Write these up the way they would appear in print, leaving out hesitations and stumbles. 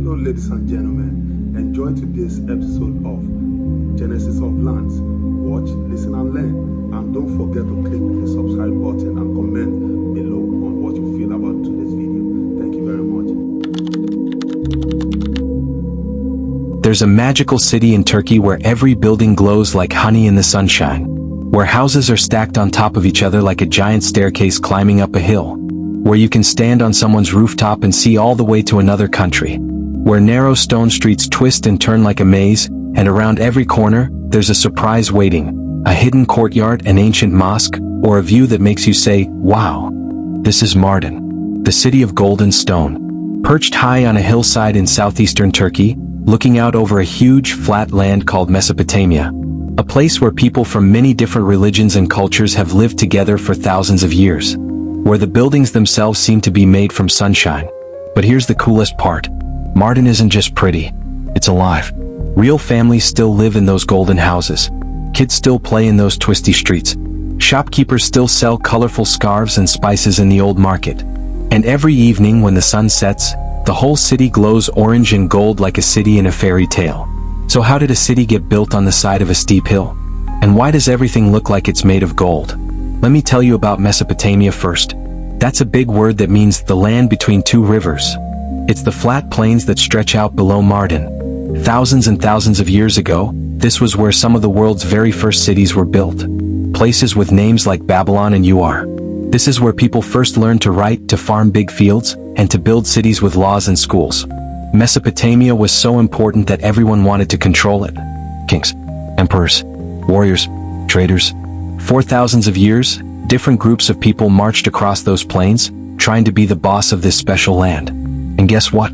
Hello ladies and gentlemen, enjoy today's episode of Genesis of Lands. Watch, listen and learn, and don't forget to click the subscribe button and comment below on what you feel about today's video. Thank you very much. There's a magical city in Turkey where every building glows like honey in the sunshine, where houses are stacked on top of each other like a giant staircase climbing up a hill, where you can stand on someone's rooftop and see all the way to another country, where narrow stone streets twist and turn like a maze, and around every corner, there's a surprise waiting, a hidden courtyard, an ancient mosque, or a view that makes you say, wow. This is Mardin, the city of golden stone, perched high on a hillside in southeastern Turkey, looking out over a huge, flat land called Mesopotamia, a place where people from many different religions and cultures have lived together for thousands of years, where the buildings themselves seem to be made from sunshine. But here's the coolest part. Mardin isn't just pretty, it's alive. Real families still live in those golden houses. Kids still play in those twisty streets. Shopkeepers still sell colorful scarves and spices in the old market. And every evening when the sun sets, the whole city glows orange and gold like a city in a fairy tale. So how did a city get built on the side of a steep hill? And why does everything look like it's made of gold? Let me tell you about Mesopotamia first. That's a big word that means the land between two rivers. It's the flat plains that stretch out below Mardin. Thousands and thousands of years ago, this was where some of the world's very first cities were built. Places with names like Babylon and Ur. This is where people first learned to write, to farm big fields, and to build cities with laws and schools. Mesopotamia was so important that everyone wanted to control it. Kings, emperors, warriors, traders. For thousands of years, different groups of people marched across those plains, trying to be the boss of this special land. And guess what?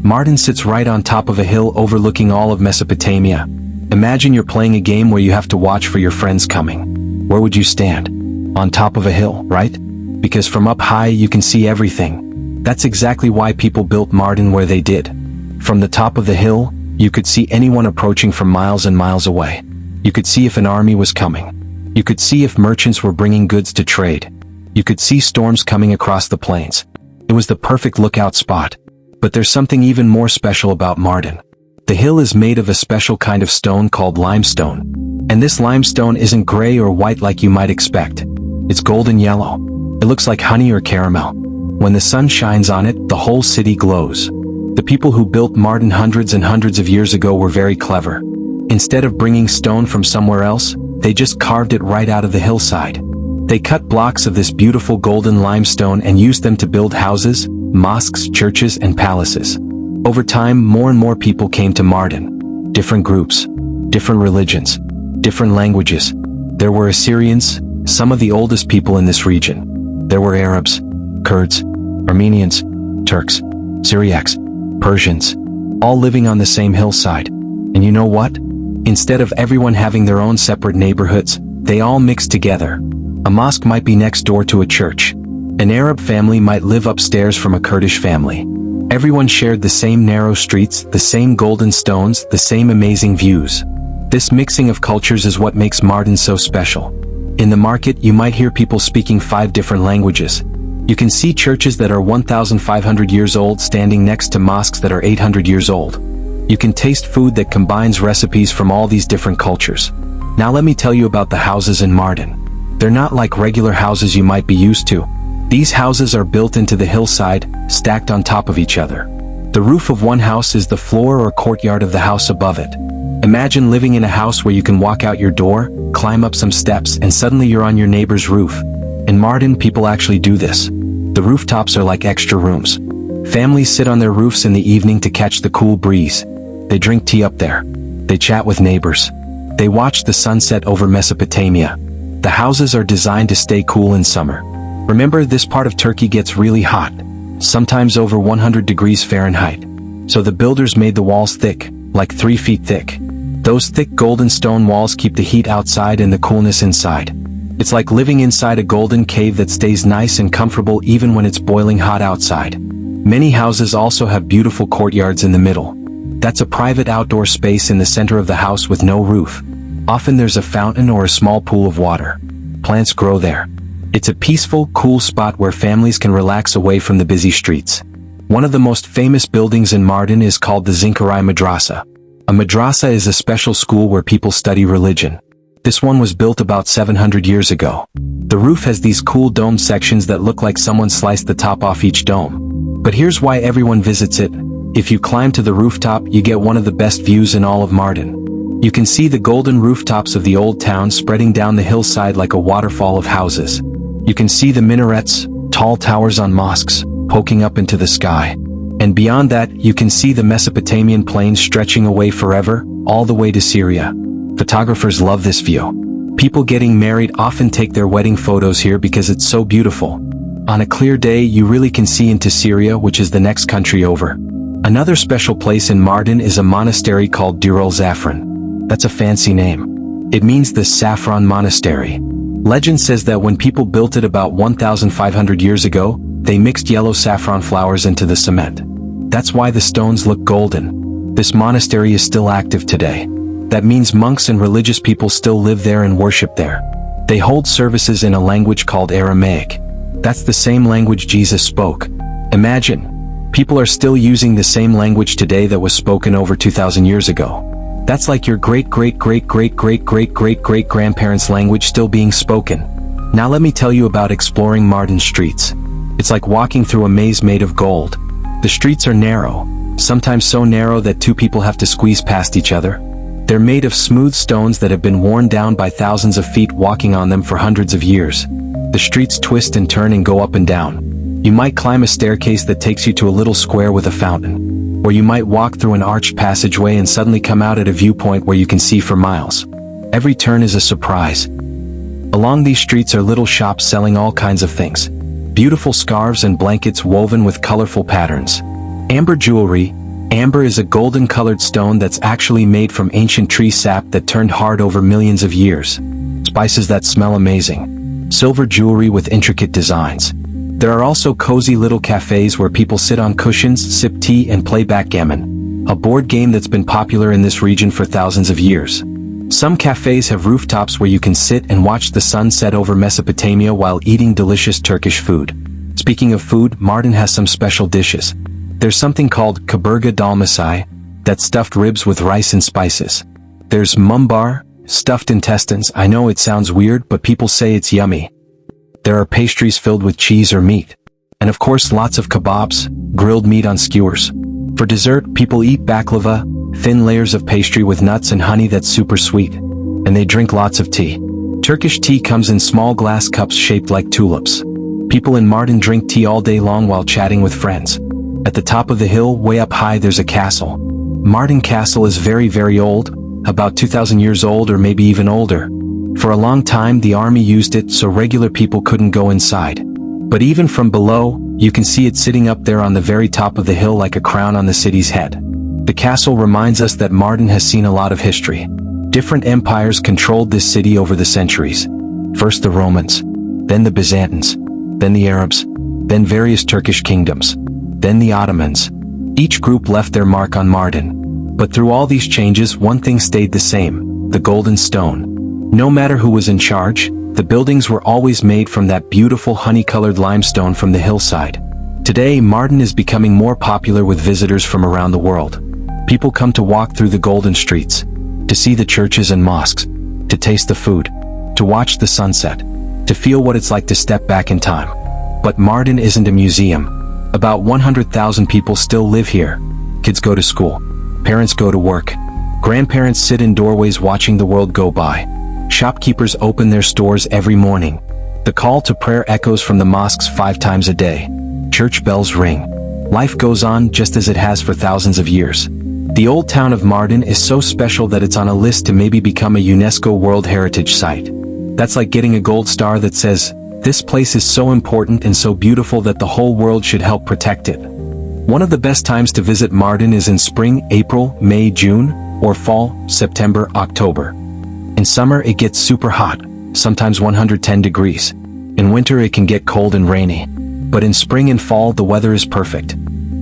Mardin sits right on top of a hill overlooking all of Mesopotamia. Imagine you're playing a game where you have to watch for your friends coming. Where would you stand? On top of a hill, right? Because from up high you can see everything. That's exactly why people built Mardin where they did. From the top of the hill, you could see anyone approaching from miles and miles away. You could see if an army was coming. You could see if merchants were bringing goods to trade. You could see storms coming across the plains. It was the perfect lookout spot. But there's something even more special about Mardin. The hill is made of a special kind of stone called limestone. And this limestone isn't gray or white like you might expect. It's golden yellow. It looks like honey or caramel. When the sun shines on it, the whole city glows. The people who built Mardin hundreds and hundreds of years ago were very clever. Instead of bringing stone from somewhere else, they just carved it right out of the hillside. They cut blocks of this beautiful golden limestone and used them to build houses, mosques, churches, and palaces. Over time, more and more people came to Mardin. Different groups, different religions, different languages. There were Assyrians, some of the oldest people in this region. There were Arabs, Kurds, Armenians, Turks, Syriacs, Persians, all living on the same hillside. And you know what? Instead of everyone having their own separate neighborhoods, they all mixed together. A mosque might be next door to a church. An Arab family might live upstairs from a Kurdish family. Everyone shared the same narrow streets, the same golden stones, the same amazing views. This mixing of cultures is what makes Mardin so special. In the market, you might hear people speaking 5 different languages. You can see churches that are 1,500 years old standing next to mosques that are 800 years old. You can taste food that combines recipes from all these different cultures. Now let me tell you about the houses in Mardin. They're not like regular houses you might be used to. These houses are built into the hillside, stacked on top of each other. The roof of one house is the floor or courtyard of the house above it. Imagine living in a house where you can walk out your door, climb up some steps, and suddenly you're on your neighbor's roof. In Mardin, people actually do this. The rooftops are like extra rooms. Families sit on their roofs in the evening to catch the cool breeze. They drink tea up there. They chat with neighbors. They watch the sunset over Mesopotamia. The houses are designed to stay cool in summer. Remember, this part of Turkey gets really hot, sometimes over 100 degrees Fahrenheit. So the builders made the walls thick, like 3 feet thick. Those thick golden stone walls keep the heat outside and the coolness inside. It's like living inside a golden cave that stays nice and comfortable even when it's boiling hot outside. Many houses also have beautiful courtyards in the middle. That's a private outdoor space in the center of the house with no roof. Often there's a fountain or a small pool of water. Plants grow there. It's a peaceful, cool spot where families can relax away from the busy streets. One of the most famous buildings in Mardin is called the Zinkarai Madrasa. A madrasa is a special school where people study religion. This one was built about 700 years ago. The roof has these cool dome sections that look like someone sliced the top off each dome. But here's why everyone visits it. If you climb to the rooftop, you get one of the best views in all of Mardin. You can see the golden rooftops of the old town spreading down the hillside like a waterfall of houses. You can see the minarets, tall towers on mosques, poking up into the sky. And beyond that, you can see the Mesopotamian plains stretching away forever, all the way to Syria. Photographers love this view. People getting married often take their wedding photos here because it's so beautiful. On a clear day, you really can see into Syria, which is the next country over. Another special place in Mardin is a monastery called Dirul Zafran. That's a fancy name. It means the Saffron Monastery. Legend says that when people built it about 1,500 years ago, they mixed yellow saffron flowers into the cement. That's why the stones look golden. This monastery is still active today. That means monks and religious people still live there and worship there. They hold services in a language called Aramaic. That's the same language Jesus spoke. Imagine, people are still using the same language today that was spoken over 2,000 years ago. That's like your great-great-great-great-great-great-great-great-grandparents' language still being spoken. Now let me tell you about exploring Mardin streets. It's like walking through a maze made of gold. The streets are narrow, sometimes so narrow that two people have to squeeze past each other. They're made of smooth stones that have been worn down by thousands of feet walking on them for hundreds of years. The streets twist and turn and go up and down. You might climb a staircase that takes you to a little square with a fountain. Or you might walk through an arched passageway and suddenly come out at a viewpoint where you can see for miles. Every turn is a surprise. Along these streets are little shops selling all kinds of things. Beautiful scarves and blankets woven with colorful patterns. Amber jewelry. Amber is a golden-colored stone that's actually made from ancient tree sap that turned hard over millions of years. Spices that smell amazing. Silver jewelry with intricate designs. There are also cozy little cafes where people sit on cushions, sip tea and play backgammon, a board game that's been popular in this region for thousands of years. Some cafes have rooftops where you can sit and watch the sun set over Mesopotamia while eating delicious Turkish food. Speaking of food, Mardin has some special dishes. There's something called kaburga dalmasai, that's stuffed ribs with rice and spices. There's mumbar, stuffed intestines. I know it sounds weird, but people say it's yummy. There are pastries filled with cheese or meat. And of course lots of kebabs, grilled meat on skewers. For dessert, people eat baklava, thin layers of pastry with nuts and honey that's super sweet. And they drink lots of tea. Turkish tea comes in small glass cups shaped like tulips. People in Mardin drink tea all day long while chatting with friends. At the top of the hill, way up high, there's a castle. Mardin Castle is very, very old, about 2,000 years old or maybe even older. For a long time, the army used it so regular people couldn't go inside. But even from below, you can see it sitting up there on the very top of the hill like a crown on the city's head. The castle reminds us that Mardin has seen a lot of history. Different empires controlled this city over the centuries. First the Romans, then the Byzantines, then the Arabs, then various Turkish kingdoms, then the Ottomans. Each group left their mark on Mardin. But through all these changes, one thing stayed the same: the golden stone. No matter who was in charge, the buildings were always made from that beautiful honey-colored limestone from the hillside. Today, Mardin is becoming more popular with visitors from around the world. People come to walk through the golden streets, to see the churches and mosques, to taste the food, to watch the sunset, to feel what it's like to step back in time. But Mardin isn't a museum. About 100,000 people still live here. Kids go to school. Parents go to work. Grandparents sit in doorways watching the world go by. Shopkeepers open their stores every morning. The call to prayer echoes from the mosques 5 times a day. Church bells ring. Life goes on just as it has for thousands of years. The old town of Mardin is so special that it's on a list to maybe become a UNESCO World Heritage Site. That's like getting a gold star that says, "This place is so important and so beautiful that the whole world should help protect it." One of the best times to visit Mardin is in spring, April, May, June, or fall, September, October. In summer it gets super hot, sometimes 110 degrees. In winter it can get cold and rainy. But in spring and fall the weather is perfect.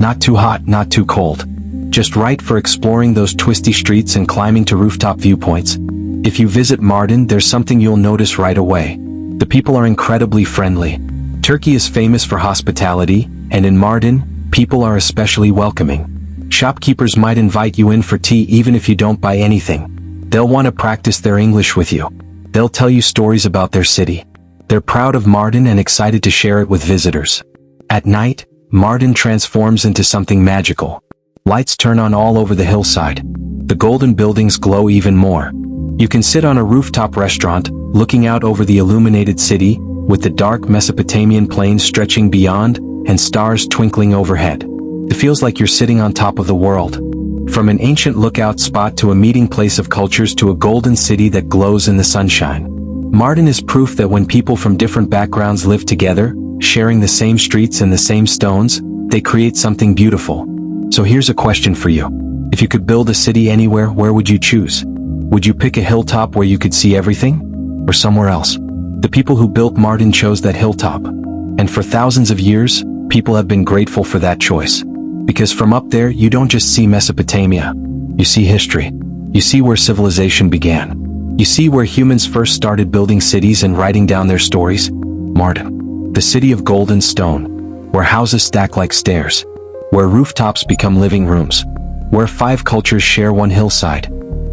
Not too hot, not too cold. Just right for exploring those twisty streets and climbing to rooftop viewpoints. If you visit Mardin, there's something you'll notice right away. The people are incredibly friendly. Turkey is famous for hospitality, and in Mardin, People are especially welcoming. Shopkeepers might invite you in for tea even if you don't buy anything. They'll want to practice their English with you. They'll tell you stories about their city. They're proud of Mardin and excited to share it with visitors. At night, Mardin transforms into something magical. Lights turn on all over the hillside. The golden buildings glow even more. You can sit on a rooftop restaurant, looking out over the illuminated city, with the dark Mesopotamian plains stretching beyond, and stars twinkling overhead. It feels like you're sitting on top of the world. From an ancient lookout spot to a meeting place of cultures to a golden city that glows in the sunshine. Mardin is proof that when people from different backgrounds live together, sharing the same streets and the same stones, they create something beautiful. So here's a question for you. If you could build a city anywhere, where would you choose? Would you pick a hilltop where you could see everything? Or somewhere else? The people who built Mardin chose that hilltop. And for thousands of years, people have been grateful for that choice. Because from up there, you don't just see Mesopotamia. You see history. You see where civilization began. You see where humans first started building cities and writing down their stories. Mardin, the city of golden stone, where houses stack like stairs, where rooftops become living rooms, where 5 cultures share one hillside,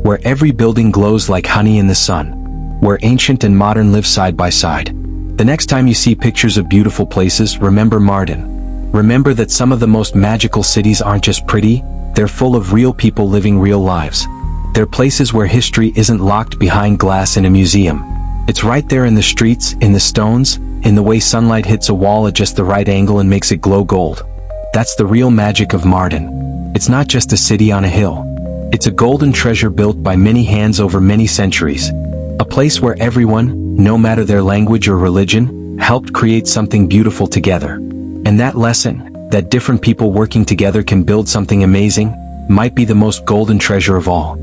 where every building glows like honey in the sun, where ancient and modern live side by side. The next time you see pictures of beautiful places, remember Mardin. Remember that some of the most magical cities aren't just pretty, they're full of real people living real lives. They're places where history isn't locked behind glass in a museum. It's right there in the streets, in the stones, in the way sunlight hits a wall at just the right angle and makes it glow gold. That's the real magic of Mardin. It's not just a city on a hill. It's a golden treasure built by many hands over many centuries. A place where everyone, no matter their language or religion, helped create something beautiful together. And that lesson, that different people working together can build something amazing, might be the most golden treasure of all.